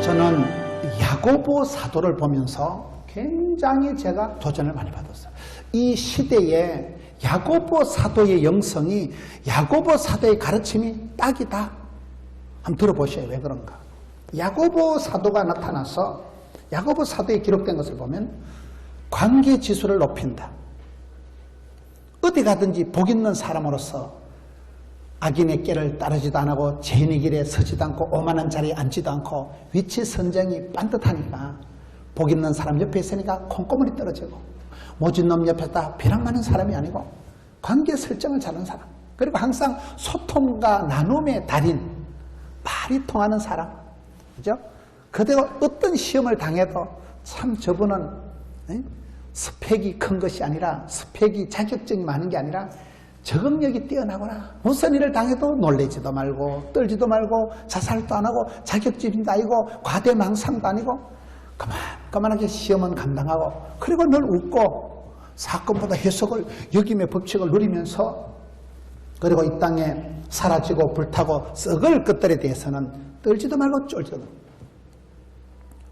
저는 야고보 사도를 보면서 굉장히 제가 도전을 많이 받았어요. 이 시대에 야고보 사도의 영성이 야고보 사도의 가르침이 딱이다. 한번 들어보셔요. 왜 그런가? 야고보 사도가 나타나서 야고보 사도에 기록된 것을 보면 관계지수를 높인다. 어디 가든지 복 있는 사람으로서 악인의 길을 따르지도 않고 죄인의 길에 서지도 않고 오만한 자리에 앉지도 않고 위치 선정이 반듯하니까 복 있는 사람 옆에 있으니까 콩고물이 떨어지고 모진 놈 옆에다 벼락 많은 사람이 아니고 관계 설정을 잘하는 사람, 그리고 항상 소통과 나눔의 달인, 말이 통하는 사람, 그죠? 그대가 어떤 시험을 당해도 참 저분은 스펙이 큰 것이 아니라, 스펙이 자격증이 많은 게 아니라 적응력이 뛰어나구나. 무슨 일을 당해도 놀래지도 말고 떨지도 말고 자살도 안 하고 자격지심도 아니고 과대망상도 아니고 그만하게 시험은 감당하고, 그리고 늘 웃고 사건보다 해석을 여김의 법칙을 누리면서, 그리고 이 땅에 사라지고 불타고 썩을 것들에 대해서는 떨지도 말고 쫄지도 말고.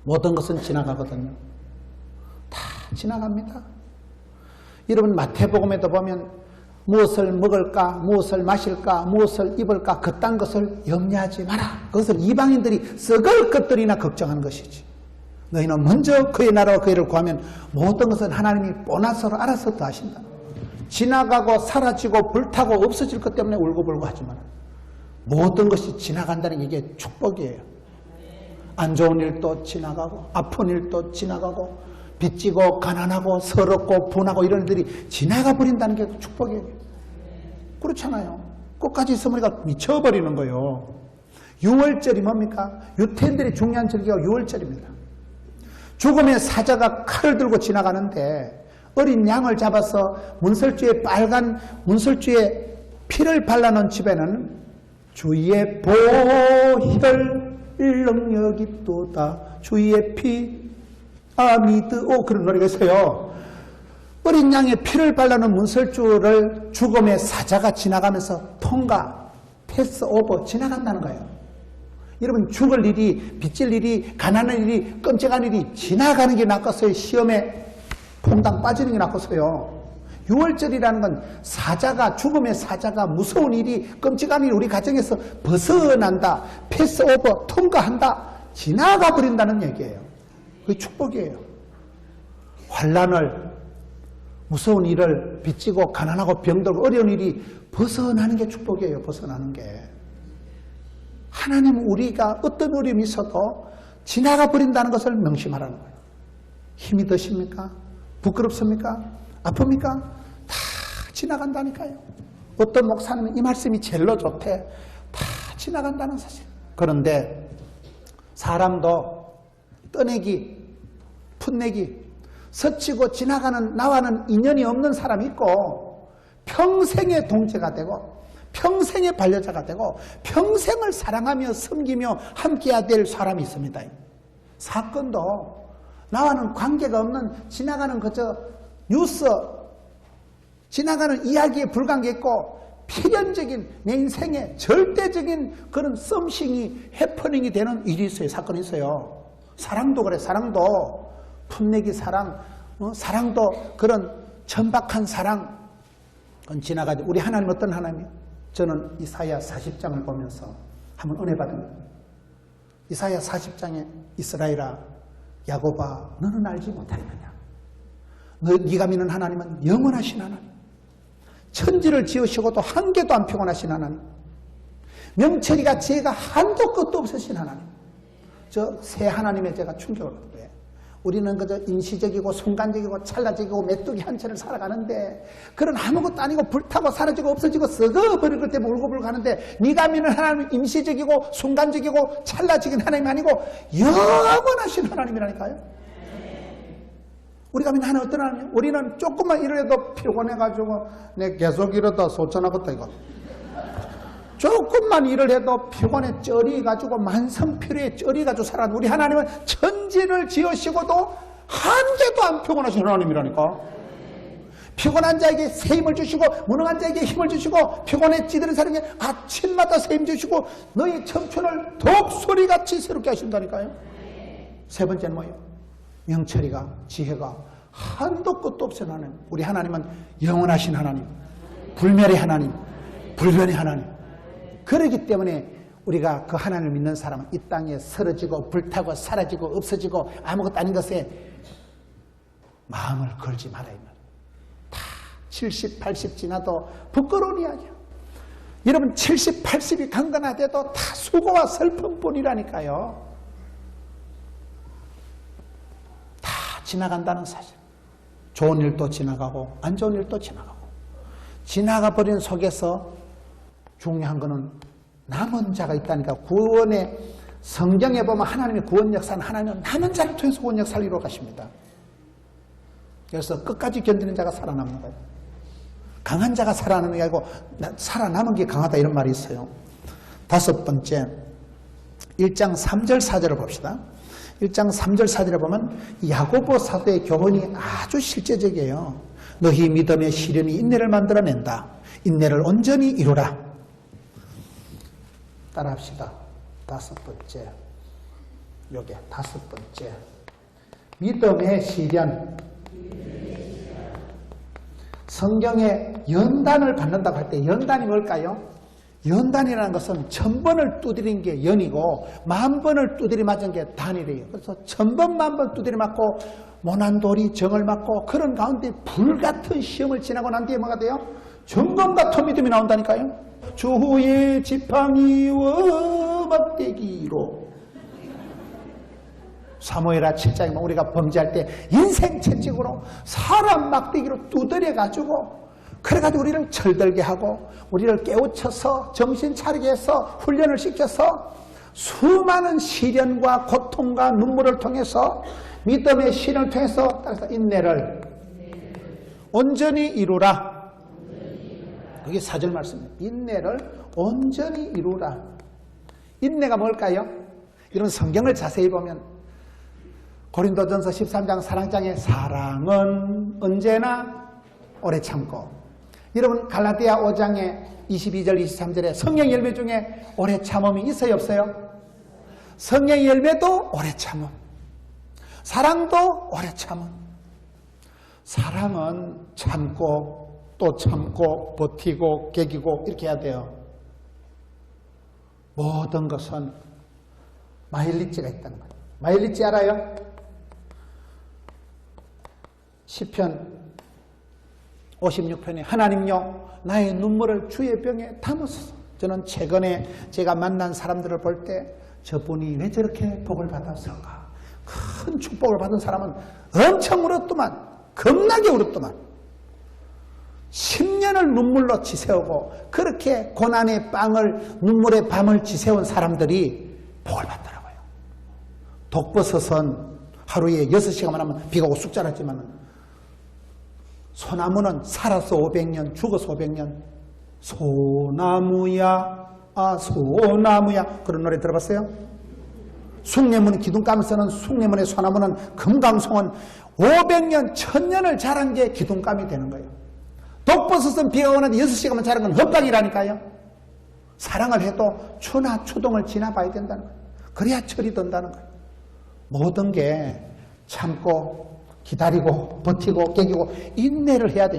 모든 것은 지나가거든요. 다 지나갑니다. 여러분 마태복음에도 보면 무엇을 먹을까, 무엇을 마실까, 무엇을 입을까, 그딴 것을 염려하지 마라. 그것을 이방인들이 썩을 것들이나 걱정하는 것이지. 너희는 먼저 그의 나라와 그의 일을 구하면 모든 것은 하나님이 보너스로 알아서 더하신다. 지나가고 사라지고 불타고 없어질 것 때문에 울고불고 하지 마라. 모든 것이 지나간다는 게 이게 축복이에요. 안 좋은 일도 지나가고 아픈 일도 지나가고 빚지고 가난하고 서럽고 분하고 이런 일들이 지나가 버린다는 게 축복이에요. 그렇잖아요. 끝까지 있으면 우리가 미쳐버리는 거예요. 6월절이 뭡니까? 유태인들이 중요한 절기가 6월절입니다. 죽음의 사자가 칼을 들고 지나가는데 어린 양을 잡아서 문설주에 빨간 문설주에 피를 발라놓은 집에는 주의 보혈 능력이 또다. 주의 피 아미드오, 그런 노래가 있어요. 어린 양의 피를 발라놓은 문설주를 죽음의 사자가 지나가면서 통과, 패스 오버 지나간다는 거예요. 여러분 죽을 일이, 빚질 일이, 가난한 일이, 끔찍한 일이 지나가는 게 낫겠어요? 시험에 퐁당 빠지는 게 낫겠어요? 6월절이라는 건 사자가, 죽음의 사자가, 무서운 일이, 끔찍한 일이 우리 가정에서 벗어난다, 패스 오버, 통과한다, 지나가 버린다는 얘기예요. 그게 축복이에요. 환난을, 무서운 일을, 빚지고 가난하고 병들고 어려운 일이 벗어나는 게 축복이에요. 벗어나는 게. 하나님은 우리가 어떤 어려움이 있어도 지나가 버린다는 것을 명심하라는 거예요. 힘이 드십니까? 부끄럽습니까? 아픕니까? 다 지나간다니까요. 어떤 목사님은 이 말씀이 제일로 좋대. 다 지나간다는 사실. 그런데 사람도 떠내기, 풋내기, 스치고 지나가는 나와는 인연이 없는 사람이 있고 평생의 동체가 되고 평생의 반려자가 되고 평생을 사랑하며 섬기며 함께해야 될 사람이 있습니다. 사건도 나와는 관계가 없는 지나가는 그저 뉴스, 지나가는 이야기에 불과하겠고 필연적인 내 인생의 절대적인 그런 썸씽이 해퍼닝이 되는 일이 있어요. 사건이 있어요. 사랑도 그래. 사랑도 풋내기 사랑, 사랑도 그런 천박한 사랑, 그건 지나가지. 우리 하나님 어떤 하나님이요? 저는 이사야 40장을 보면서 한번 은혜 받은 거예요. 이사야 40장에 이스라엘아, 야곱아, 너는 알지 못하느냐? 네가 믿는 하나님은 영원하신 하나님, 천지를 지으시고도 한 개도 안 피곤하신 하나님, 명철이가 지혜가 한도 끝도 없으신 하나님. 저 새 하나님에 제가 충격을 받고요. 우리는 그저 임시적이고 순간적이고 찰나적이고 메뚜기 한 채를 살아가는데 그런 아무것도 아니고 불타고 사라지고 없어지고 썩어버릴 것 때문에 울고불고 가는데 네가 믿는 하나님은 임시적이고 순간적이고 찰나적인 하나님이 아니고 영원하신 하나님이라니까요. 우리가 믿는 하나님 어떤 하나님이에요? 우리는 조금만 일을 해도 피곤해가지고 내 계속 이러다 소천하겠다 이거. 조금만 일을 해도 피곤해 쩌리가지고 만성피로에 쩌리가지고 살아가는 우리 하나님은 천지를 지으시고도 한 개도 안 피곤하신 하나님이라니까. 피곤한 자에게 새 힘을 주시고 무능한 자에게 힘을 주시고 피곤해 찌드는 사람에게 아침마다 새 힘 주시고 너희 청춘을 독소리같이 새롭게 하신다니까요. 세 번째는 뭐예요? 명철이가, 지혜가 한도 끝도 없는 하나님. 우리 하나님은 영원하신 하나님, 불멸의 하나님, 불변의 하나님. 그렇기 때문에 우리가 그 하나님을 믿는 사람은 이 땅에 쓰러지고 불타고 사라지고 없어지고 아무것도 아닌 것에 마음을 걸지 말아야 합니다. 다 70, 80 지나도 부끄러운 이야기야. 여러분 70, 80이 강건하대도 다 수고와 슬픔뿐이라니까요. 다 지나간다는 사실. 좋은 일도 지나가고 안 좋은 일도 지나가고 지나가 버린 속에서 중요한 거는 남은 자가 있다니까. 구원의 성경에 보면 하나님의 구원 역사는 하나님은 남은 자를 통해서 구원 역사를 이루어 가십니다. 그래서 끝까지 견디는 자가 살아남는 거예요. 강한 자가 살아남는 게 아니고 살아남은 게 강하다 이런 말이 있어요. 다섯 번째 1장 3절 4절을 봅시다. 1장 3절 4절에 보면 야고보 사도의 교훈이 아주 실제적이에요. 너희 믿음의 시련이 인내를 만들어낸다. 인내를 온전히 이루라. 따라합시다. 다섯 번째. 요게 다섯 번째. 믿음의 시련. 성경에 연단을 받는다고 할 때 연단이 뭘까요? 연단이라는 것은 1000번을 두드린 게 연이고 10,000번을 두드리 맞은 게 단이래요. 그래서 1000번, 10,000번 두드리 맞고 모난 돌이 정을 맞고 그런 가운데 불같은 시험을 지나고 난 뒤에 뭐가 돼요? 정금 같은 믿음이 나온다니까요. 주의 지팡이와 막대기로. 사무엘하 7장에 우리가 범죄할 때 인생 채찍으로 사람 막대기로 두드려가지고 그래가지고 우리를 철들게 하고 우리를 깨우쳐서 정신 차리게 해서 훈련을 시켜서 수많은 시련과 고통과 눈물을 통해서 믿음의 시련을 통해서 따라서 인내를 온전히 이루라. 그게 4절 말씀입니다. 인내를 온전히 이루라. 인내가 뭘까요? 이런 성경을 자세히 보면 고린도전서 13장 사랑장에 사랑은 언제나 오래 참고, 여러분 갈라디아 5장에 22절 23절에 성령 열매 중에 오래 참음이 있어요 없어요? 성령 열매도 오래 참음, 사랑도 오래 참음. 사랑은 참고 또 참고 버티고 개기고 이렇게 해야 돼요. 모든 것은 마일리지가 있다는 거예요. 마일리지 알아요? 시편 56편에 하나님요 나의 눈물을 주의 병에 담으소서. 저는 최근에 제가 만난 사람들을 볼 때 저분이 왜 저렇게 복을 받았을까? 큰 축복을 받은 사람은 엄청 울었더만, 겁나게 울었더만. 10년을 눈물로 지새우고 그렇게 고난의 빵을 눈물의 밤을 지새운 사람들이 복을 받더라고요. 독버섯은 하루에 6시간만 하면 비가 오고 쑥자랐지만 소나무는 살아서 500년 죽어서 500년. 소나무야 소나무야 그런 노래 들어봤어요? 숭례문 기둥감에서는 숭례문의 소나무는 금강송은 500년 1000년을 자란 게 기둥감이 되는 거예요. 독버섯은 비가 오는데 6시간만 자란 건 헛방이라니까요. 사랑을 해도 추나 추동을 지나봐야 된다는 거예요. 그래야 철이 든다는 거예요. 모든 게 참고 기다리고 버티고 깨기고 인내를 해야 돼.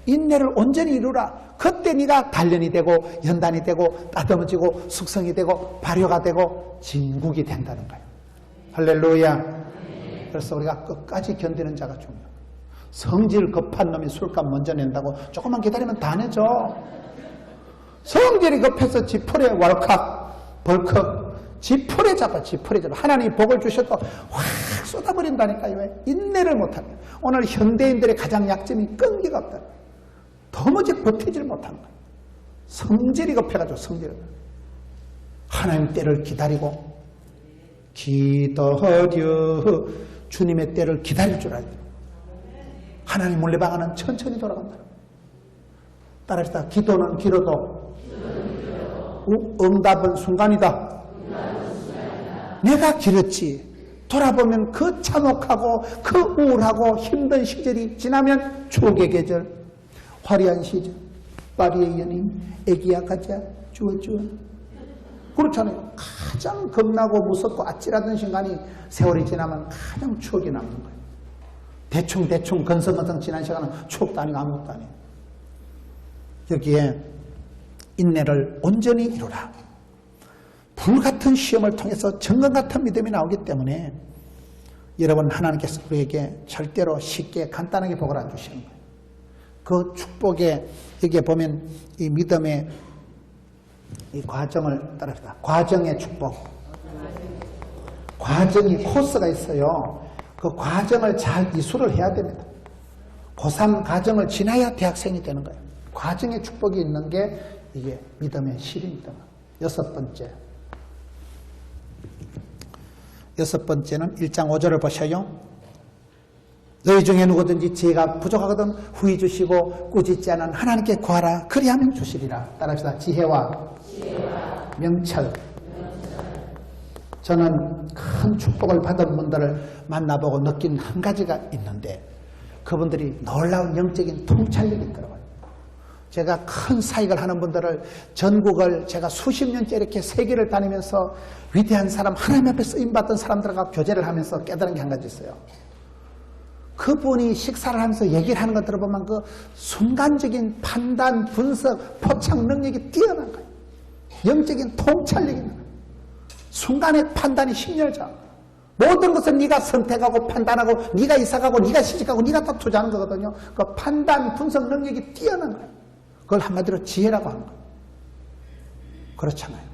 인내를 온전히 이루라. 그때 네가 단련이 되고 연단이 되고 따듬어지고 숙성이 되고 발효가 되고 진국이 된다는 거예요. 할렐루야. 그래서 우리가 끝까지 견디는 자가 중요해요. 성질 급한 놈이 술값 먼저 낸다고 조금만 기다리면 다 내죠. 성질이 급해서 지풀에 왈칵 벌컥 지풀에 잡아. 하나님이 복을 주셔도 확 쏟아버린다니까요. 왜? 인내를 못하면. 오늘 현대인들의 가장 약점이 끈기가 없다. 도무지 버티질 못하는 거예요. 성질이 급해가지고 성질을. 하나님 때를 기다리고 기다려 주님의 때를 기다릴 줄 알아야 돼요. 하나님 물레방아는 천천히 돌아간다. 따라합시다. 기도는 길어도 응답은 순간이다. 내가 길었지. 돌아보면 그 참혹하고 그 우울하고 힘든 시절이 지나면 추억의 계절, 화려한 시절, 파리의 연인, 애기야 가자, 주워. 그렇잖아요. 가장 겁나고 무섭고 아찔하던 순간이 세월이 지나면 가장 추억이 남는 거예요. 대충 건성건성 지난 시간은 추억도 아니고 아무것도 아니에요. 여기에 인내를 온전히 이루라. 불같은 시험을 통해서 정금 같은 믿음이 나오기 때문에 여러분, 하나님께서 우리에게 절대로 쉽게 간단하게 복을 안 주시는 거예요. 그 축복에 여기에 보면 이 믿음의 이 과정을 따릅니다. 과정의 축복. 과정이 코스가 있어요. 그 과정을 잘 이수를 해야 됩니다. 고3 과정을 지나야 대학생이 되는 거예요. 과정의 축복이 있는 게 이게 믿음의 실입니다. 여섯 번째는 1장 5절을 보셔요. 너희 중에 누구든지 지혜가 부족하거든 후히 주시고 꾸짖지 않은 하나님께 구하라. 그리하면 주시리라. 따라합시다. 지혜와 명철. 저는 큰 축복을 받은 분들을 만나보고 느낀 한 가지가 있는데 그분들이 놀라운 영적인 통찰력이 있더라고요. 제가 큰 사역을 하는 분들을 전국을 제가 수십 년째 이렇게 세계를 다니면서 위대한 사람, 하나님 앞에 쓰임받던 사람들과 교제를 하면서 깨달은 게 한 가지 있어요. 그분이 식사를 하면서 얘기를 하는 거 들어보면 그 순간적인 판단, 분석, 포착 능력이 뛰어난 거예요. 영적인 통찰력이 있는 거예요. 순간의 판단이 심려져. 모든 것을 네가 선택하고 판단하고 네가 이사가고 네가 시집가고 네가 다 투자하는 거거든요. 그 판단, 분석 능력이 뛰어난 거예요. 그걸 한마디로 지혜라고 하는 거예요. 그렇잖아요.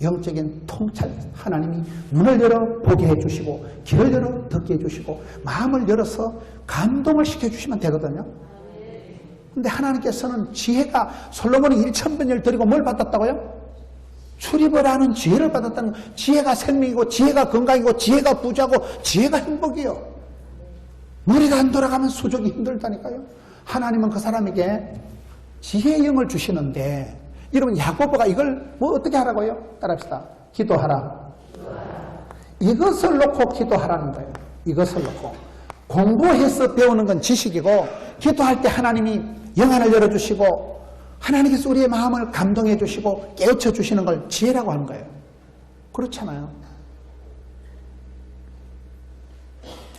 영적인 통찰. 하나님이 눈을 열어 보게 해주시고 귀를 열어 듣게 해주시고 마음을 열어서 감동을 시켜주시면 되거든요. 근데 하나님께서는 지혜가 솔로몬이 1000번을 드리고 뭘 받았다고요? 출입을 하는 지혜를 받았다는 거예요. 지혜가 생명이고 지혜가 건강이고 지혜가 부자고 지혜가 행복이요. 머리가 안 돌아가면 수족이 힘들다니까요. 하나님은 그 사람에게 지혜의 영을 주시는데 여러분 야고보가 이걸 뭐 어떻게 하라고요? 따라합시다. 기도하라. 이것을 놓고 기도하라는 거예요. 이것을 놓고. 공부해서 배우는 건 지식이고 기도할 때 하나님이 영안을 열어주시고 하나님께서 우리의 마음을 감동해 주시고 깨우쳐 주시는 걸 지혜라고 하는 거예요. 그렇잖아요.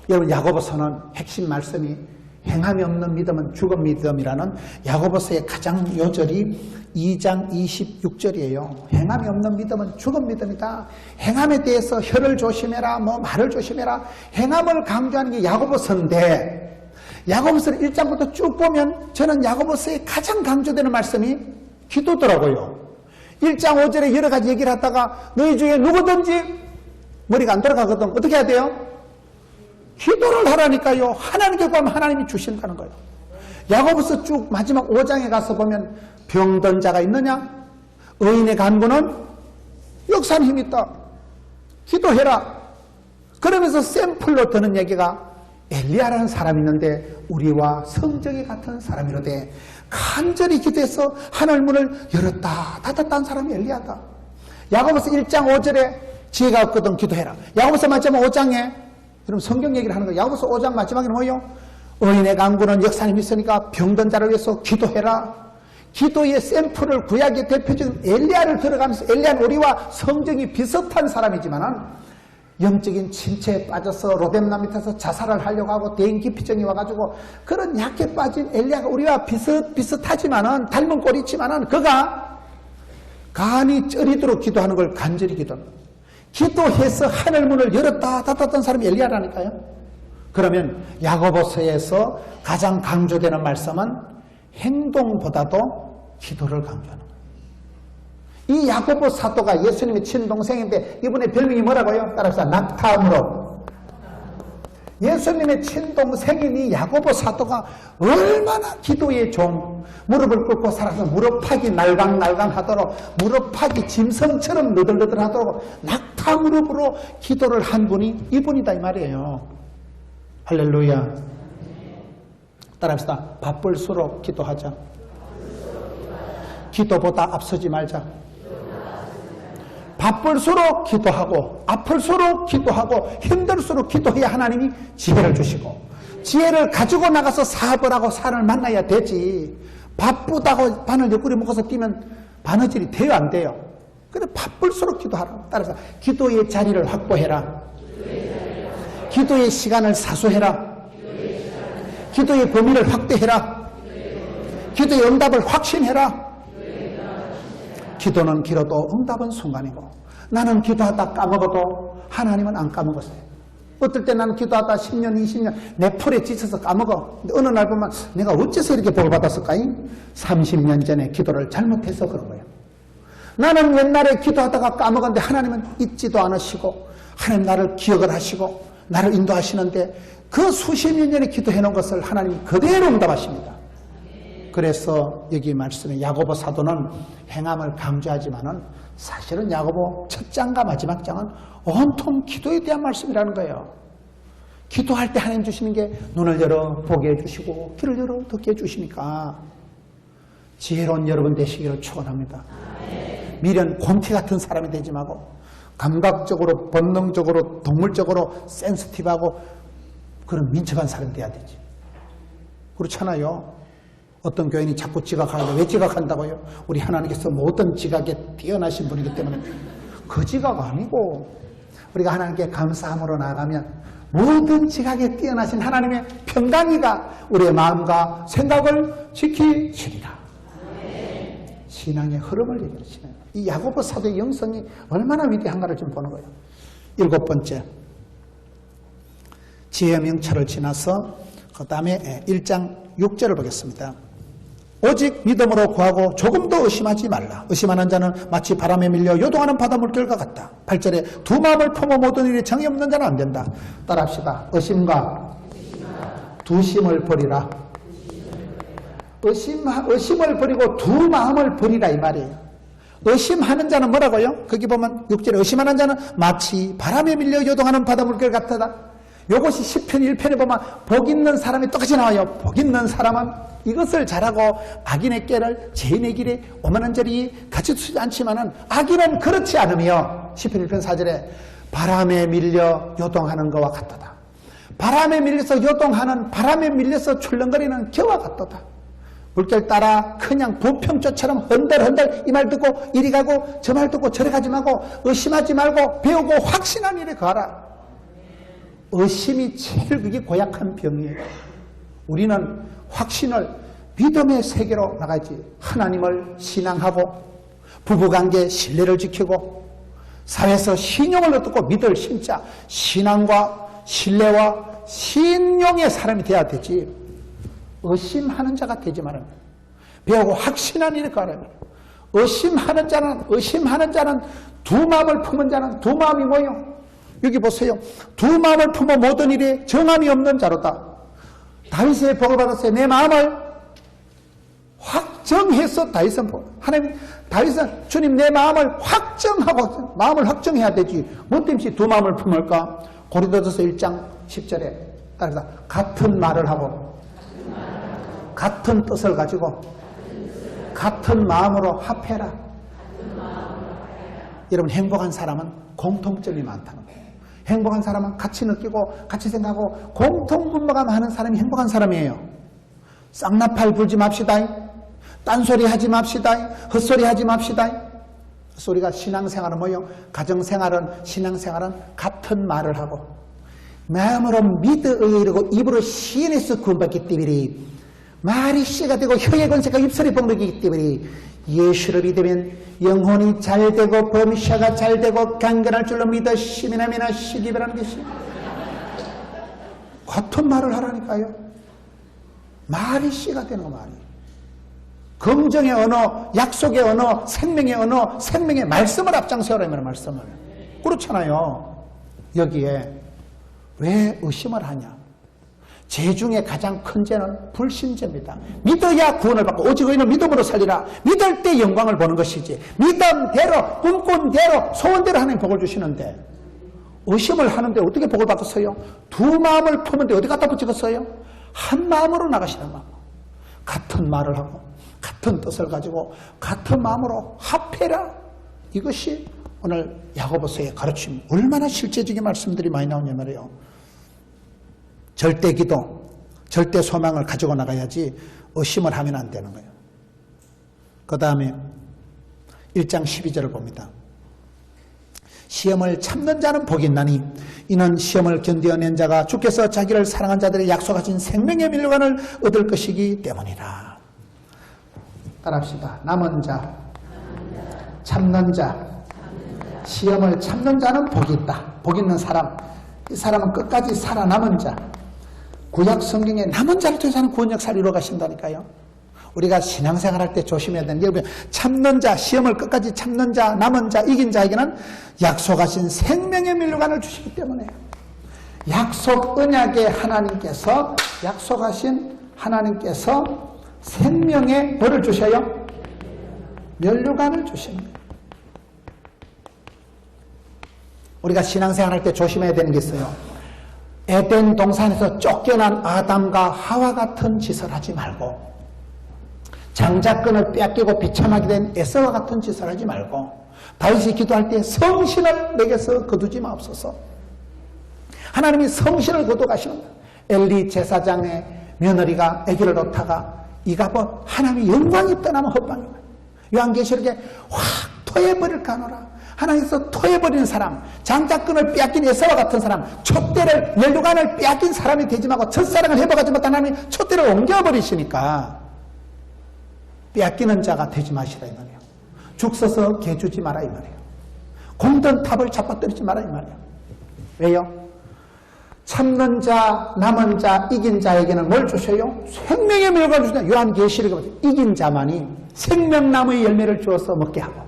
여러분 야고보서는 핵심 말씀이 행함이 없는 믿음은 죽은 믿음이라는 야고보서의 가장 요절이 2장 26절이에요. 행함이 없는 믿음은 죽은 믿음이다. 행함에 대해서 혀를 조심해라, 말을 조심해라. 행함을 강조하는 게 야고보서인데 야고보서를 1장부터 쭉 보면 저는 야고보서에 가장 강조되는 말씀이 기도더라고요. 1장 5절에 여러 가지 얘기를 하다가 너희 중에 누구든지 머리가 안 돌아가거든. 어떻게 해야 돼요? 기도를 하라니까요. 하나님께 구하면 하나님이 주신다는 거예요. 야고보서 쭉 마지막 5장에 가서 보면 병든 자가 있느냐? 의인의 간구는 역사는 힘이 있다. 기도해라. 그러면서 샘플로 드는 얘기가 엘리야라는 사람이 있는데 우리와 성정이 같은 사람이로되 간절히 기도해서 하늘 문을 열었다 닫았다는 사람이 엘리야다. 야고보서 1장 5절에 지혜가 없거든 기도해라. 야고보서 마지막 5장에 여러분 성경 얘기를 하는 거예요. 야고보서 5장 마지막에 뭐예요? 의인의 간구는 역사는 있으니까 병든 자를 위해서 기도해라. 기도의 샘플을 구약의 대표적인 엘리야를 들어가면서 엘리야는 우리와 성정이 비슷한 사람이지만은 영적인 침체에 빠져서 로뎀나 밑에서 자살을 하려고 하고 대인기피증이 와가지고 그런 약해 빠진 엘리야가 우리와 비슷하지만은 닮은 꼴이 있지만은 그가 간이 쩌리도록 기도하는 걸 간절히 기도해서 하늘문을 열었다 닫았던 사람이 엘리야라니까요. 그러면 야고보서에서 가장 강조되는 말씀은 행동보다도 기도를 강조하는 거예요. 이 야고보 사도가 예수님의 친동생인데 이분의 별명이 뭐라고요? 따라서 낙타무릎. 예수님의 친동생인 이 야고보 사도가 얼마나 기도에 좋은 무릎을 꿇고 살아서 무릎팍이 날강날강 하도록 무릎팍이 짐승처럼 너덜너덜 하도록 낙타무릎으로 기도를 한 분이 이분이다 이 말이에요. 할렐루야. 따라합시다. 바쁠수록 기도하자. 기도보다 앞서지 말자. 바쁠수록 기도하고 아플수록 기도하고 힘들수록 기도해야 하나님이 지혜를 주시고 지혜를 가지고 나가서 사업을 하고 사람을 만나야 되지. 바쁘다고 바늘 옆구리 묶어서 뛰면 바느질이 돼요 안 돼요? 그래 바쁠수록 기도하라. 따라서 기도의 자리를 확보해라. 기도의 시간을 사수해라. 기도의 범위를 확대해라. 기도의 응답을 확신해라. 기도는 길어도 응답은 순간이고, 나는 기도하다 까먹어도 하나님은 안 까먹었어요. 어떨 때 나는 기도하다 10년, 20년 내 풀에 지쳐서 까먹어. 근데 어느 날 보면 내가 어째서 이렇게 복을 받았을까? 30년 전에 기도를 잘못해서 그런 거예요. 나는 옛날에 기도하다가 까먹었는데 하나님은 잊지도 않으시고 하나님 나를 기억을 하시고 나를 인도하시는데 그 수십 년 전에 기도해 놓은 것을 하나님 그대로 응답하십니다. 그래서 여기 말씀에 야고보 사도는 행함을 강조하지만은 사실은 야고보 첫 장과 마지막 장은 온통 기도에 대한 말씀이라는 거예요. 기도할 때 하나님 주시는 게 눈을 열어 보게 해주시고 귀를 열어 듣게 해주시니까 지혜로운 여러분 되시기를 축원합니다. 미련 곰피 같은 사람이 되지 말고 감각적으로 본능적으로 동물적으로 센스티브하고 그런 민첩한 사람이 돼야 되지. 그렇잖아요. 어떤 교인이 자꾸 지각하는데 왜 지각한다고요? 우리 하나님께서 모든 지각에 뛰어나신 분이기 때문에 그 지각 아니고 우리가 하나님께 감사함으로 나아가면 모든 지각에 뛰어나신 하나님의 평강이가 우리의 마음과 생각을 지키시리라. 신앙의 흐름을 얘기하시네요. 이 야고보 사도의 영성이 얼마나 위대한가를 좀 보는 거예요. 7번째, 지혜의 명철을 지나서 그 다음에 1장 6절을 보겠습니다. 오직 믿음으로 구하고 조금도 의심하지 말라. 의심하는 자는 마치 바람에 밀려 요동하는 바닷물결과 같다. 8절에 두 마음을 품어 모든 일에 정이 없는 자는 안 된다. 따라합시다. 의심과 두심을 버리라. 의심을 버리고 두 마음을 버리라 이 말이에요. 의심하는 자는 뭐라고요? 거기 보면 6절에 의심하는 자는 마치 바람에 밀려 요동하는 바닷물결 같다. 요것이 시편 1편에 보면 복 있는 사람이 똑같이 나와요. 복 있는 사람은 이것을 잘하고 악인의 꾀를 죄인의 길에 오만한 자리 같이 두지 않지만은 악인은 그렇지 않으며 시편 1편 4절에 바람에 밀려 요동하는 것과 같도다. 바람에 밀려서 요동하는 바람에 밀려서 출렁거리는 겨와 같도다. 물결 따라 그냥 부평조처럼 흔들흔들 이 말 듣고 이리 가고 저 말 듣고 저리 가지 말고 의심하지 말고 배우고 확신한 일에 가라. 의심이 제일 그게 고약한 병이에요. 우리는 확신을 믿음의 세계로 나가지. 하나님을 신앙하고 부부관계 신뢰를 지키고 사회에서 신용을 얻고 믿을 신자 신앙과 신뢰와 신용의 사람이 돼야 되지. 의심하는 자가 되지 말아요. 배우고 확신한 일에 가라. 의심하는 자는 두 마음을 품은 자는 두 마음이 뭐예요? 여기 보세요. 두 마음을 품어 모든 일에 정함이 없는 자로다. 다윗의 복을 받았어요. 내 마음을 확정해서 다윗은 주님 내 마음을 확정하고 마음을 확정해야 되지. 뭐 때문에 두 마음을 품을까? 고린도전서 1장 10절에 따라서 같은 말을 하고 같은 뜻을 가지고 같은 마음으로 합해라. 여러분 행복한 사람은 공통점이 많다는 거예요. 행복한 사람은 같이 느끼고 같이 생각하고 공통분모감하는 사람이 행복한 사람이에요. 쌍나팔 불지 맙시다. 딴소리 하지 맙시다. 헛소리 하지 맙시다. 헛소리가 신앙생활은 뭐예요? 가정생활은 신앙생활은 같은 말을 하고 마음으로 믿어 이르고 입으로 시인해서 구원받기 때문에 말이 씨가 되고 혀의 권세가 입술의 복력이기 때문에 예수를 믿으면 영혼이 잘되고 범샤가 잘되고 강건할 줄로 믿어 시민하면 시기별하는 것이 같은 말을 하라니까요. 말이 씨가 되는 거 말이. 긍정의 언어, 약속의 언어, 생명의 언어, 생명의 말씀을 앞장세우라 는 말씀을. 그렇잖아요. 여기에 왜 의심을 하냐? 죄 중에 가장 큰 죄는 불신죄입니다. 믿어야 구원을 받고 오직 의인은 믿음으로 살리라. 믿을 때 영광을 보는 것이지. 믿음대로 꿈꾼 대로 소원대로 하나님 복을 주시는데 의심을 하는데 어떻게 복을 받겠어요? 두 마음을 품은데 어디 갖다 붙이겠어요? 한 마음으로 나가시는 마음. 같은 말을 하고 같은 뜻을 가지고 같은 마음으로 합해라. 이것이 오늘 야고보서의 가르침. 얼마나 실제적인 말씀들이 많이 나오냐 말이에요. 절대 기도, 절대 소망을 가지고 나가야지 의심을 하면 안 되는 거예요. 그 다음에 1장 12절을 봅니다. 시험을 참는 자는 복이 있나니 이는 시험을 견디어낸 자가 주께서 자기를 사랑한 자들의 약속하신 생명의 밀관을 얻을 것이기 때문이라. 따라합시다. 남은 자, 참는 자, 시험을 참는 자는 복이 있다. 복 있는 사람, 이 사람은 끝까지 살아남은 자. 구약 성경에 남은 자를 통해서 하는 구원 역사를 이루어 가신다니까요. 우리가 신앙생활 할 때 조심해야 되는 게 참는 자, 시험을 끝까지 참는 자, 남은 자, 이긴 자에게는 약속하신 생명의 밀관을 주시기 때문에 약속 언약의 하나님께서 약속하신 하나님께서 생명의 뭐를 주셔요? 면류관을 주십니다. 우리가 신앙생활 할 때 조심해야 되는 게 있어요. 에덴 동산에서 쫓겨난 아담과 하와 같은 짓을 하지 말고 장자권을 빼앗기고 비참하게 된 에서와 같은 짓을 하지 말고 다윗이 기도할 때 성신을 내게서 거두지 마옵소서. 하나님이 성신을 거둬 가시는 거예요. 엘리 제사장의 며느리가 아기를 놓다가 이가버 하나님의 영광이 떠나면 헛방인 거예요. 요한계시록에 확 토해버릴까 하노라. 하나님께서 토해버리는 사람, 장자권을 빼앗긴 에서와 같은 사람, 촛대를 면류관을 빼앗긴 사람이 되지 말고 첫사랑을 해봐가지 못한 하나님이 촛대를 옮겨버리시니까 빼앗기는 자가 되지 마시라 이 말이에요. 죽 서서 개 주지 마라 이 말이에요. 공든 탑을 잡아뜨리지 마라 이 말이에요. 왜요? 참는 자, 남은 자, 이긴 자에게는 뭘 주셔요? 생명의 밀관을 주신다. 요한계시록에 이긴 자만이 생명나무의 열매를 주어서 먹게 하고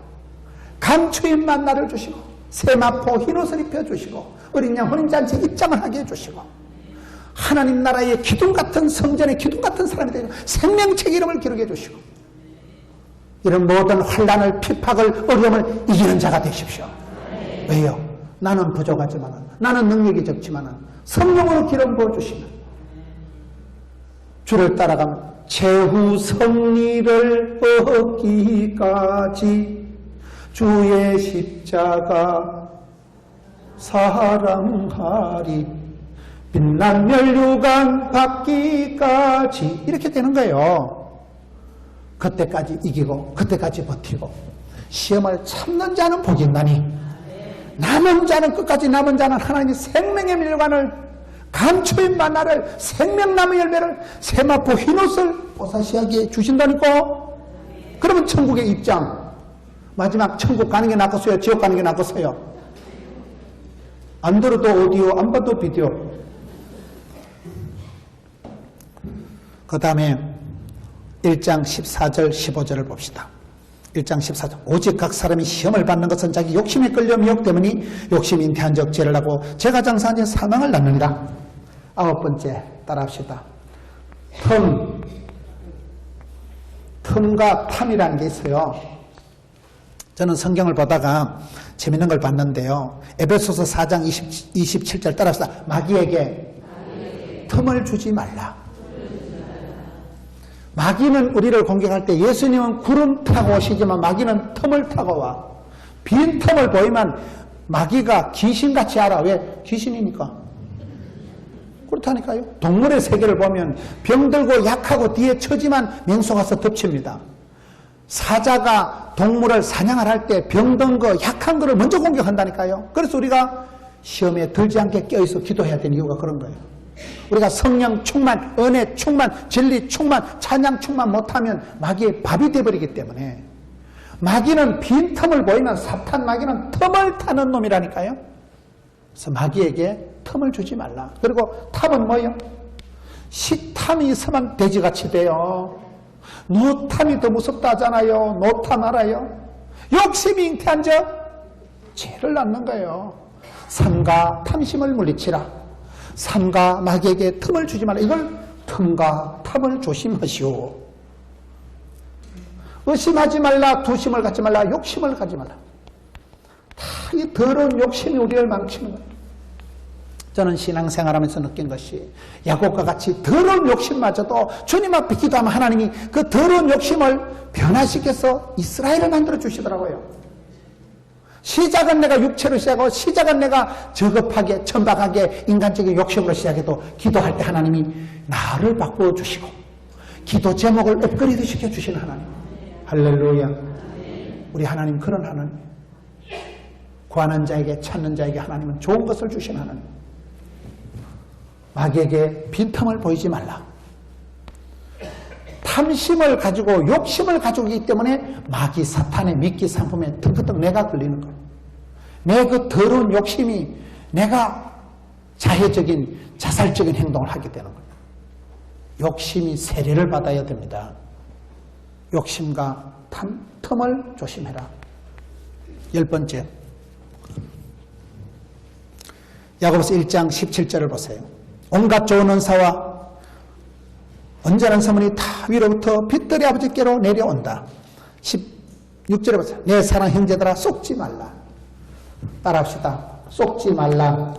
감추인 만나를 주시고 세마포 흰옷을 입혀주시고 어린 양 혼인잔치 입장을 하게 해주시고 하나님 나라의 기둥같은 성전의 기둥같은 사람이 되고 생명책 이름을 기록해 주시고 이런 모든 환난을 핍박을 어려움을 이기는 자가 되십시오. 왜요? 나는 부족하지만 나는 능력이 적지만 성령으로 기름 부어주시면 주를 따라가면 최후 승리를 얻기까지 주의 십자가 사랑하리 빛난 면류관 받기까지 이렇게 되는 거예요. 그때까지 이기고 그때까지 버티고 시험을 참는 자는 복이 있나니 남은 자는 끝까지 남은 자는 하나님의 생명의 밀관을 감추인 만나를 생명나무 열매를 세마포 흰옷을 보사시하게 주신다니까. 그러면 천국의 입장 마지막 천국 가는 게 낫겠어요? 지옥 가는 게 낫겠어요? 안 들어도 오디오 안 봐도 비디오. 그 다음에 1장 14절 15절을 봅시다. 1장 14절 오직 각 사람이 시험을 받는 것은 자기 욕심에 끌려 미혹 때문이 욕심이 잉태한 적 죄를 하고 죄가 장사한 지 사망을 낳느니라. 9번째 따라합시다. 틈과 탐이라는 게 있어요. 저는 성경을 보다가 재밌는 걸 봤는데요. 에베소서 4장 27절 따라합시다. 마귀에게 틈을 주지 말라. 마귀는 우리를 공격할 때 예수님은 구름 타고 오시지만 마귀는 틈을 타고 와. 빈 틈을 보이면 마귀가 귀신같이 알아. 왜? 귀신이니까. 그렇다니까요. 동물의 세계를 보면 병들고 약하고 뒤에 처지만 맹수가 가서 덮칩니다. 사자가 동물을 사냥을 할 때 병든 거 약한 거를 먼저 공격한다니까요. 그래서 우리가 시험에 들지 않게 껴있어 기도해야 되는 이유가 그런 거예요. 우리가 성령 충만, 은혜 충만, 진리 충만, 찬양 충만 못하면 마귀의 밥이 되어버리기 때문에 마귀는 빈 틈을 보이면 사탄 마귀는 틈을 타는 놈이라니까요. 그래서 마귀에게 틈을 주지 말라. 그리고 탐은 뭐예요? 식탐이 있으면 돼지같이 돼요. 노탐이 더 무섭다 하잖아요. 노탐 알아요? 욕심이 잉태한 적 죄를 낳는 거예요. 삼가 탐심을 물리치라. 삼가 마귀에게 틈을 주지 말라. 이걸 틈과 탐을 조심하시오. 의심하지 말라. 두심을 갖지 말라. 욕심을 가지 말라. 다 이 더러운 욕심이 우리를 망치는 거예요. 저는 신앙생활하면서 느낀 것이 야곱과 같이 더러운 욕심마저도 주님 앞에 기도하면 하나님이 그 더러운 욕심을 변화시켜서 이스라엘을 만들어 주시더라고요. 시작은 내가 육체로 시작하고 시작은 내가 저급하게 천박하게 인간적인 욕심으로 시작해도 기도할 때 하나님이 나를 바꾸어 주시고 기도 제목을 업그레이드 시켜주시는 하나님. 할렐루야. 우리 하나님 그런 하나님. 구하는 자에게 찾는 자에게 하나님은 좋은 것을 주신 하나님. 마귀에게 빈틈을 보이지 말라. 탐심을 가지고 욕심을 가지고 있기 때문에 마귀 사탄의 미끼 상품에 턱턱 내가 걸리는 거예요. 내 그 더러운 욕심이 내가 자해적인 자살적인 행동을 하게 되는 거예요. 욕심이 세례를 받아야 됩니다. 욕심과 틈을 조심해라. 10번째, 야고보서 1장 17절을 보세요. 온갖 좋은 은사와 온전한 선물이 다 위로부터 빛들의 아버지께로 내려온다. 16절에 보세요. 내 사랑 형제들아 속지 말라. 따라합시다. 속지 말라.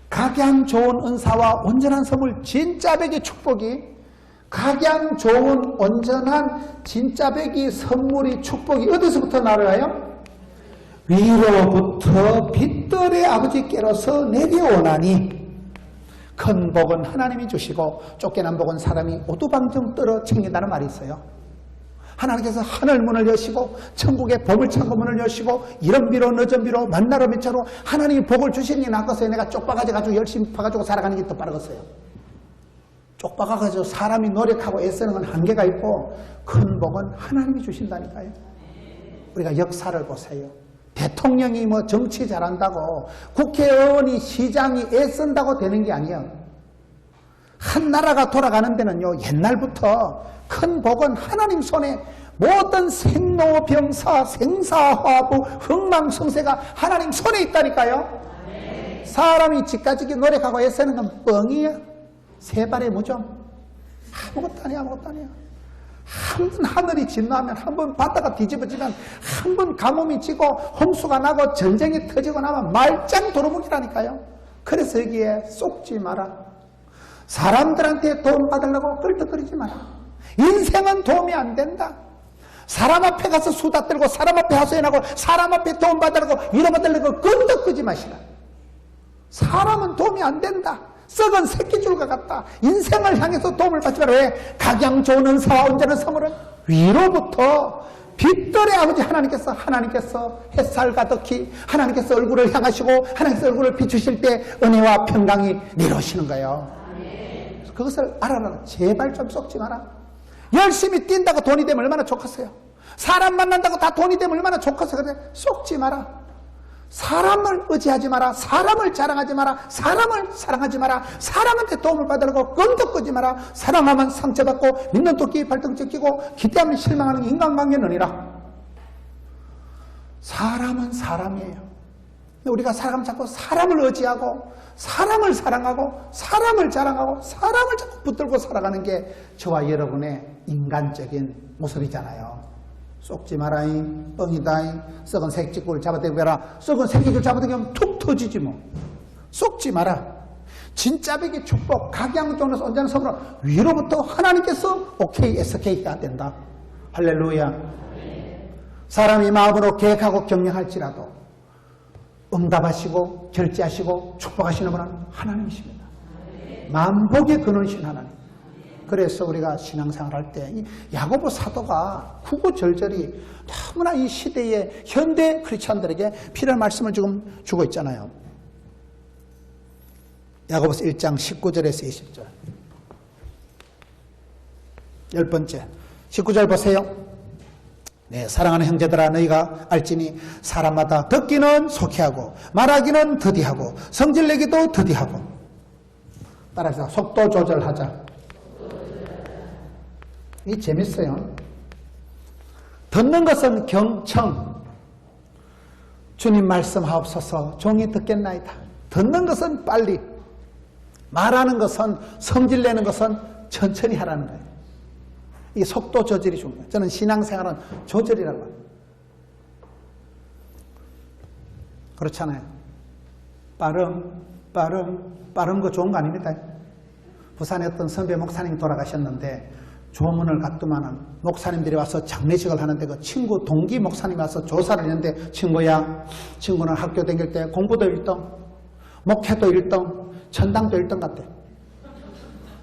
각양 좋은 은사와 온전한 선물, 진짜배기 축복이, 각양 좋은 온전한 진짜배기 선물이 축복이 어디서부터 나와요? 위로부터 빛들의 아버지께로서 내려오나니 큰 복은 하나님이 주시고 쫓겨난 복은 사람이 오두방정 떨어 챙긴다는 말이 있어요. 하나님께서 하늘문을 여시고 천국의 보물창고문을 여시고 이런 비로 늦은 비로 만나러 미쳐로 하나님이 복을 주시니 나겠어요? 내가 쪽박아져 가지고 열심히 파가지고 살아가는 게 더 빠르겠어요? 쪽박아가지고 사람이 노력하고 애쓰는 건 한계가 있고 큰 복은 하나님이 주신다니까요. 우리가 역사를 보세요. 대통령이 뭐 정치 잘한다고 국회의원이 시장이 애쓴다고 되는 게 아니에요. 한 나라가 돌아가는 데는요, 옛날부터 큰 복은 하나님 손에 모든 생로병사, 생사화부, 흥망성쇠가 하나님 손에 있다니까요. 사람이 집가지기 노력하고 애쓰는 건 뻥이야. 세 발의 무좀. 아무것도 아니야, 아무것도 아니야. 한 번 하늘이 진노하면, 한 번 바다가 뒤집어지면, 한 번 가뭄이 지고 홍수가 나고 전쟁이 터지고 나면 말짱 도루묵이라니까요. 그래서 여기에 쏙지 마라. 사람들한테 도움 받으려고 끌떡거리지 마라. 인생은 도움이 안 된다. 사람 앞에 가서 수다 떨고 사람 앞에 하소연하고 사람 앞에 도움 받으려고 위로받으려고 끈덕끄지 마시라. 사람은 도움이 안 된다. 썩은 새끼줄과 같다. 인생을 향해서 도움을 받지 마라. 왜? 각양 좋은 은사와 온전한 선물은 위로부터 빛들의 아버지 하나님께서 햇살 가득히 하나님께서 얼굴을 향하시고 하나님께서 얼굴을 비추실 때 은혜와 평강이 내려오시는 거예요. 그것을 알아라. 제발 좀 썩지 마라. 열심히 뛴다고 돈이 되면 얼마나 좋겠어요. 사람 만난다고 다 돈이 되면 얼마나 좋겠어요. 그런데 썩지 마라. 사람을 의지하지 마라. 사람을 자랑하지 마라. 사람을 사랑하지 마라. 사람한테 도움을 받으려고 끈덕끄지 마라. 사랑하면 상처받고 믿는 토끼 발등째 끼고 기대하면 실망하는 인간관계는 아니라 사람은 사람이에요. 우리가 사람 자꾸 사람을 의지하고 사람을 사랑하고 사람을 자랑하고 사람을 자꾸 붙들고 살아가는 게 저와 여러분의 인간적인 모습이잖아요. 쏙지 마라잉, 뻥이다잉, 썩은 새끼줄 잡아당겨라. 썩은 새끼줄 잡아당기면 툭 터지지 뭐. 쏙지 마라. 진짜배기 축복, 각양 좋은 온전한 선물은 위로부터 하나님께서 오케이, SK가 된다. 할렐루야. 사람이 마음으로 계획하고 경영할지라도 응답하시고 결제하시고 축복하시는 분은 하나님이십니다. 만복의 근원이신 하나님. 그래서 우리가 신앙생활 할 때 이 야고보 사도가 구구절절히 너무나 이 시대의 현대 크리스찬들에게 필요한 말씀을 지금 주고 있잖아요. 야고보서 1장 19절에서 20절. 10번째 19절 보세요. 네, 사랑하는 형제들아 너희가 알지니 사람마다 듣기는 속히하고 말하기는 더디하고 성질내기도 더디하고. 따라서 속도 조절하자. 이 재밌어요. 듣는 것은 경청. 주님 말씀하옵소서 종이 듣겠나이다. 듣는 것은 빨리. 말하는 것은 성질내는 것은 천천히 하라는 거예요. 이 속도 조절이 중요해요. 저는 신앙생활은 조절이라고 해요. 그렇잖아요. 빠른 거 좋은 거 아닙니다. 부산에 어떤 선배 목사님이 돌아가셨는데 조문을 갔더만은 목사님들이 와서 장례식을 하는데 그 친구 동기 목사님이 와서 조사를 했는데 친구는 학교 다닐 때 공부도 1등, 목회도 1등, 천당도 1등 같대.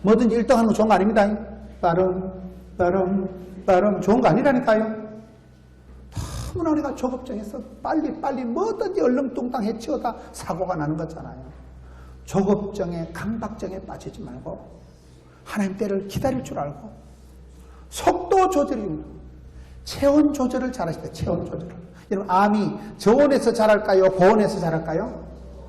뭐든지 1등 하는 거 좋은 거 아닙니다. 빠름 좋은 거 아니라니까요. 너무나 우리가 조급증에서 빨리 뭐든지 얼렁뚱땅 해치워다 사고가 나는 거잖아요. 조급증에 강박증에 빠지지 말고 하나님 때를 기다릴 줄 알고 속도 조절입니다. 체온 조절을 잘하시다. 체온 조절을. 여러분 암이 저온에서 자랄까요? 고온에서 자랄까요?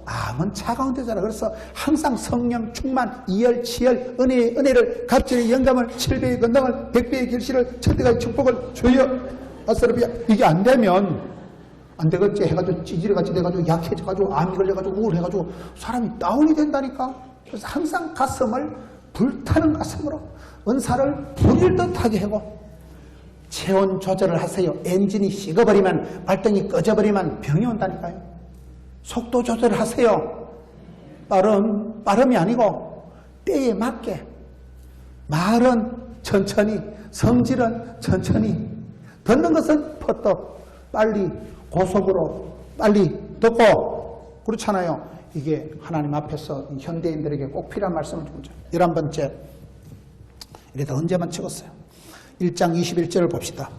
암은 차가운 데 자라. 그래서 항상 성령 충만, 이열, 치열, 은혜를 갑절의 영감을 7배의 건강을 100배의 결실을 천대가의 축복을 주여 아스라비아. 이게 안 되면 안 되겠지 해가지고 찌질해가지고 돼가지고 약해져가지고 암이 걸려가지고 우울해가지고 사람이 다운이 된다니까. 그래서 항상 가슴을 불타는 가슴으로 은사를 불일 듯하게 하고 체온 조절을 하세요. 엔진이 식어버리면 발등이 꺼져버리면 병이 온다니까요. 속도 조절을 하세요. 빠름이 아니고 때에 맞게 말은 천천히 성질은 천천히 듣는 것은 퍼떡 빨리 고속으로 빨리 듣고 그렇잖아요. 이게 하나님 앞에서 현대인들에게 꼭 필요한 말씀을 주죠. 11번째 이래다 언제만 찍었어요. 1장 21절을 봅시다.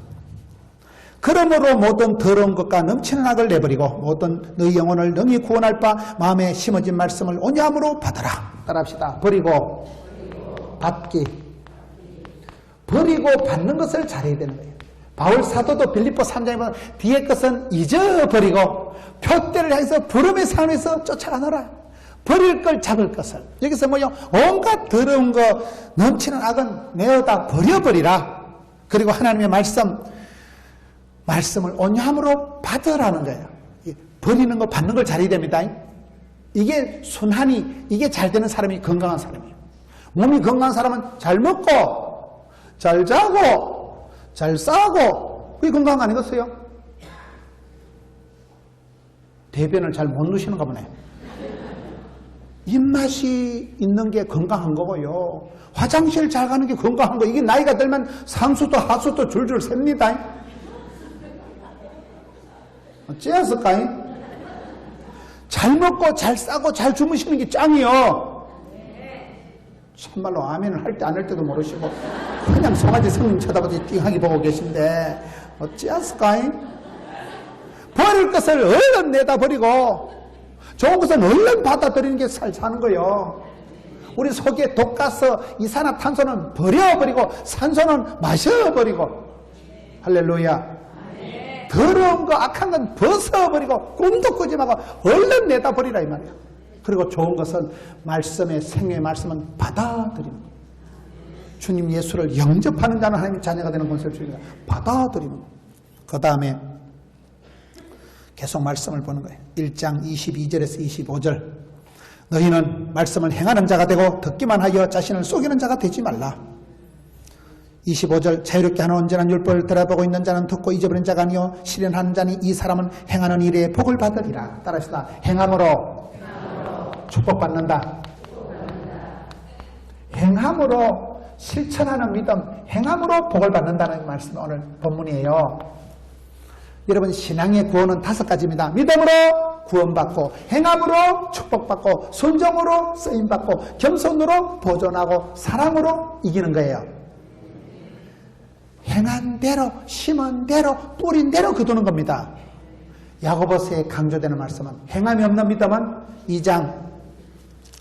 그러므로 모든 더러운 것과 넘치는 악을 내버리고 모든 너희 영혼을 능히 구원할 바 마음에 심어진 말씀을 온유함으로 받아라. 따라합시다. 버리고 받기. 버리고 받는 것을 잘해야 되는 거예요. 바울 사도도 빌립보 3장에 보면 뒤의 것은 잊어버리고 표대를 향해서 부름의 삶에서 쫓아가노라. 버릴 걸 잡을 것을. 여기서 뭐요? 온갖 더러운 거 넘치는 악은 내어다 버려버리라. 그리고 하나님의 말씀을 온유함으로 받으라는 거예요. 버리는 거 받는 걸 잘해야 됩니다. 이게 순환이 이게 잘 되는 사람이 건강한 사람이에요. 몸이 건강한 사람은 잘 먹고 잘 자고 잘 싸고 그게 건강 아니겠어요? 대변을 잘 못 누시는가 보네. 입맛이 있는 게 건강한 거고요. 화장실 잘 가는 게 건강한 거. 이게 나이가 들면 상수도 하수도 줄줄 셉니다. 어째였을까요? 잘 먹고 잘 싸고 잘 주무시는 게 짱이요. 참말로 아멘을 할 때 안 할 때도 모르시고 그냥 송아지 성님 쳐다보지 띵하게 보고 계신데 어째였을까요? 버릴 것을 얼른 내다 버리고 좋은 것은 얼른 받아들이는 게 사는 거예요. 우리 속에 독가스, 이산화탄소는 버려버리고 산소는 마셔버리고 할렐루야. 더러운 거 악한 건 벗어버리고 꿈도 꾸지 말고 얼른 내다 버리라 이 말이야. 그리고 좋은 것은 말씀의 생명의 말씀은 받아들이는 거예요. 주님 예수를 영접하는 자는 하나님의 자녀가 되는 것을 주니까 받아들이는 거예요. 그 다음에 계속 말씀을 보는 거예요. 1장 22절에서 25절. 너희는 말씀을 행하는 자가 되고 듣기만 하여 자신을 속이는 자가 되지 말라. 25절 자유롭게 하는 온전한 율법을 들여다보고 있는 자는 듣고 잊어버린 자가 아니요 실현하는 자니 이 사람은 행하는 일에 복을 받으리라. 따라합시다. 행함으로 축복받는다. 행함으로 실천하는 믿음, 행함으로 복을 받는다는 말씀이 오늘 본문이에요. 여러분 신앙의 구원은 5가지입니다. 믿음으로 구원받고 행함으로 축복받고 순종으로 쓰임받고 겸손으로 보존하고 사랑으로 이기는 거예요. 행한 대로 심은 대로 뿌린 대로 거두는 겁니다. 야고보서에 강조되는 말씀은 행함이 없는 믿음은 2장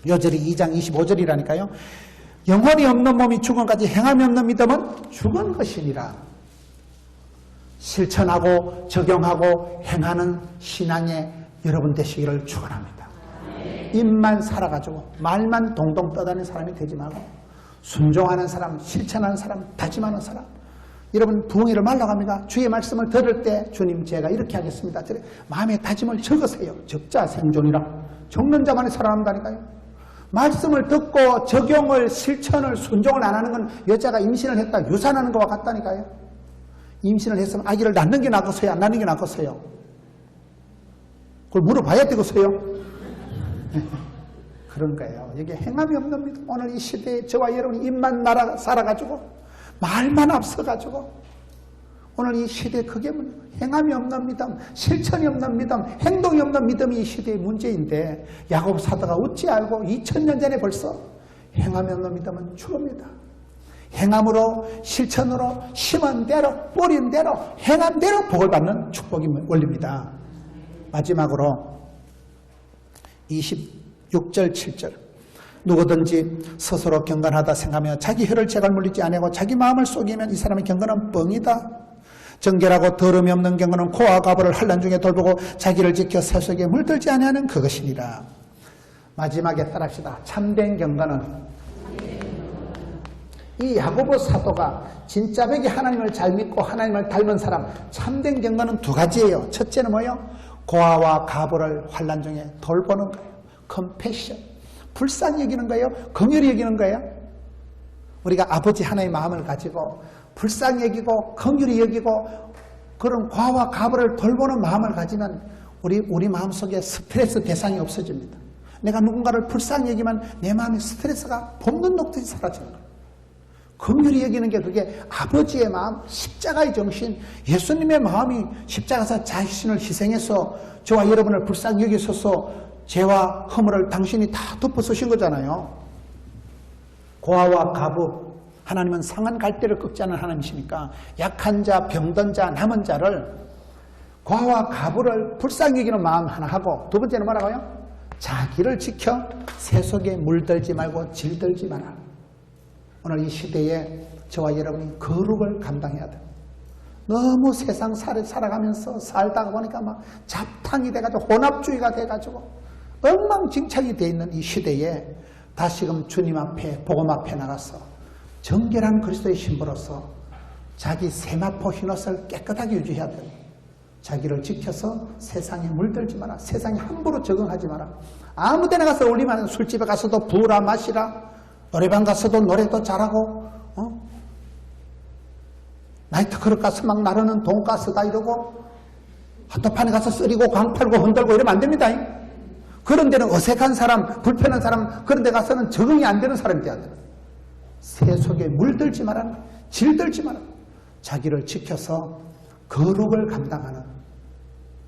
요절이 2장 25절이라니까요. 영혼이 없는 몸이 죽음까지 행함이 없는 믿음은 죽은 것이니라. 실천하고 적용하고 행하는 신앙에 여러분 되시기를 축원합니다. 입만 살아가지고 말만 동동 떠다니는 사람이 되지 말고 순종하는 사람, 실천하는 사람, 다짐하는 사람. 여러분 부흥회를 말라갑니다. 주의 말씀을 들을 때 주님 제가 이렇게 하겠습니다. 마음의 다짐을 적으세요. 적자 생존이라. 적는 자만이 살아남다니까요. 말씀을 듣고 적용을 실천을 순종을 안 하는 건 여자가 임신을 했다 유산하는 것과 같다니까요. 임신을 했으면 아기를 낳는 게 낫겠어요? 안 낳는 게 낫겠어요? 그걸 물어봐야 되겠어요? 그런 거예요. 이게 행함이 없는 믿음. 오늘 이 시대에 저와 여러분이 입만 살아가지고 말만 앞서가지고 오늘 이 시대에 그게 행함이 없는 믿음, 실천이 없는 믿음, 행동이 없는 믿음이 이 시대의 문제인데 야고보 사도가 어찌 알고 2000년 전에 벌써 행함이 없는 믿음은 죽습니다. 행함으로, 실천으로, 심은 대로, 뿌린 대로, 행한 대로 복을 받는 축복이 원리입니다. 마지막으로 26절 7절 누구든지 스스로 경건하다 생각하며 자기 혀를 재갈 물리지 아니하고 자기 마음을 속이면 이 사람의 경건은 뻥이다. 정결하고 더러움이 없는 경건은 코와 가부를 환난 중에 돌보고 자기를 지켜 세속에 물들지 아니하는 그것이니라. 마지막에 따라합시다. 참된 경건은 이 야고보 사도가 진짜 백이 하나님을 잘 믿고 하나님을 닮은 사람, 참된 경건은 두 가지예요. 첫째는 뭐예요? 고아와 가부를 환난 중에 돌보는 거예요. 컴패션, 불쌍히 여기는 거예요. 긍휼히 여기는 거예요. 우리가 아버지 하나의 마음을 가지고 불쌍히 여기고 긍휼히 여기고 그런 고아와 가부를 돌보는 마음을 가지면 우리 마음속에 스트레스 대상이 없어집니다. 내가 누군가를 불쌍히 여기면 내 마음의 스트레스가 봄눈 녹듯이 사라지는 거예요. 긍휼히 여기는 게 그게 아버지의 마음, 십자가의 정신, 예수님의 마음이 십자가에서 자신을 희생해서 저와 여러분을 불쌍히 여기셔서 죄와 허물을 당신이 다 덮어쓰신 거잖아요. 고아와 가부, 하나님은 상한 갈대를 꺾지 않는 하나님이시니까 약한 자, 병든 자, 남은 자를 고아와 가부를 불쌍히 여기는 마음 하나 하고 두 번째는 뭐라고요? 자기를 지켜 세속에 물들지 말고 질들지 마라. 오늘 이 시대에 저와 여러분이 거룩을 감당해야 돼요. 너무 세상 살아가면서 살다가 보니까 막 잡탕이 돼가지고 혼합주의가 돼가지고 엉망진창이 돼 있는 이 시대에 다시금 주님 앞에 복음 앞에 나가서 정결한 그리스도의 신부로서 자기 세마포 흰옷을 깨끗하게 유지해야 돼요. 자기를 지켜서 세상에 물들지 마라. 세상에 함부로 적응하지 마라. 아무 데나 가서 어울리면 술집에 가서도 부으라 마시라. 노래방 가서도 노래도 잘하고 나이트 클럽 가서 막 나르는 돈가스다 이러고 한도판에 가서 쓰리고 광팔고 흔들고 이러면 안 됩니다. 그런 데는 어색한 사람, 불편한 사람 그런 데 가서는 적응이 안 되는 사람이 돼야 돼요. 세속에 물들지 마라. 질들지 마라. 자기를 지켜서 거룩을 감당하는,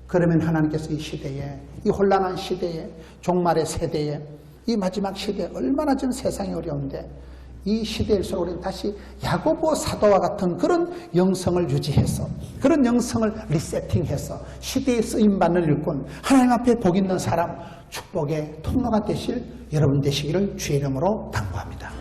그러면 하나님께서 이 시대에, 이 혼란한 시대에, 종말의 세대에, 이 마지막 시대에 얼마나 지금 세상이 어려운데 이 시대일수록 우리는 다시 야고보 사도와 같은 그런 영성을 유지해서, 그런 영성을 리세팅해서 시대에 쓰임받는 일꾼, 하나님 앞에 복 있는 사람, 축복의 통로가 되실 여러분 되시기를 주의 이름으로 당부합니다.